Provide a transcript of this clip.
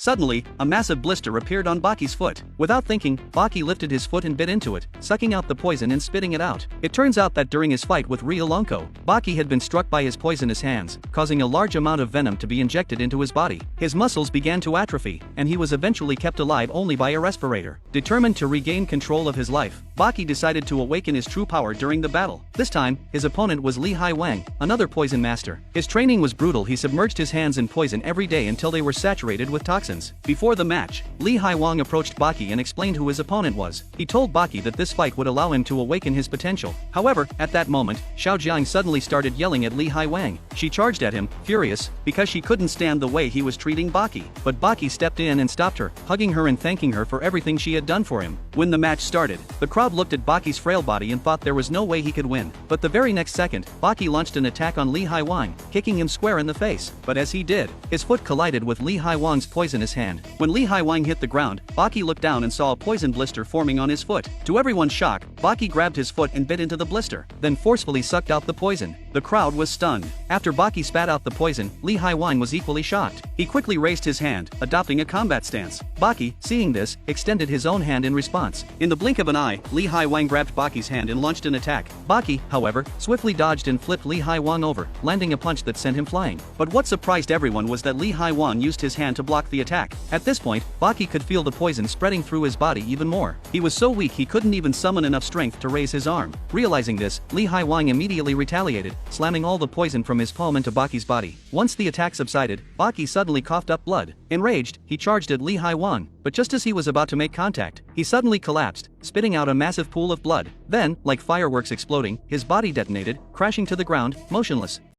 Suddenly, a massive blister appeared on Baki's foot. Without thinking, Baki lifted his foot and bit into it, sucking out the poison and spitting it out. It turns out that during his fight with Ryolonko, Baki had been struck by his poisonous hands, causing a large amount of venom to be injected into his body. His muscles began to atrophy, and he was eventually kept alive only by a respirator. Determined to regain control of his life, Baki decided to awaken his true power during the battle. This time, his opponent was Li Haiwang, another poison master. His training was brutal. He submerged his hands in poison every day until they were saturated with toxins. Before the match, Li Haiwang approached Baki and explained who his opponent was. He told Baki that this fight would allow him to awaken his potential. However, at that moment, Xiaojiang suddenly started yelling at Li Haiwang. She charged at him, furious, because she couldn't stand the way he was treating Baki. But Baki stepped in and stopped her, hugging her and thanking her for everything she had done for him. When the match started, the crowd looked at Baki's frail body and thought there was no way he could win. But the very next second, Baki launched an attack on Li Haiwang, kicking him square in the face. But as he did, his foot collided with Li Haiwang's poisonous hand. When Li Haiwang hit the ground, Baki looked down and saw a poison blister forming on his foot. To everyone's shock, Baki grabbed his foot and bit into the blister, then forcefully sucked out the poison. The crowd was stunned. After Baki spat out the poison, Li Haiwang was equally shocked. He quickly raised his hand, adopting a combat stance. Baki, seeing this, extended his own hand in response. In the blink of an eye, Li Haiwang grabbed Baki's hand and launched an attack. Baki, however, swiftly dodged and flipped Li Haiwang over, landing a punch that sent him flying. But what surprised everyone was that Li Haiwang used his hand to block the attack. At this point, Baki could feel the poison spreading through his body even more. He was so weak he couldn't even summon enough strength to raise his arm. Realizing this, Li Haiwang immediately retaliated, slamming all the poison from his palm into Baki's body. Once the attack subsided, Baki suddenly coughed up blood. Enraged, he charged at Li Haiwang, but just as he was about to make contact, he suddenly collapsed, spitting out a massive pool of blood. Then, like fireworks exploding, his body detonated, crashing to the ground, motionless.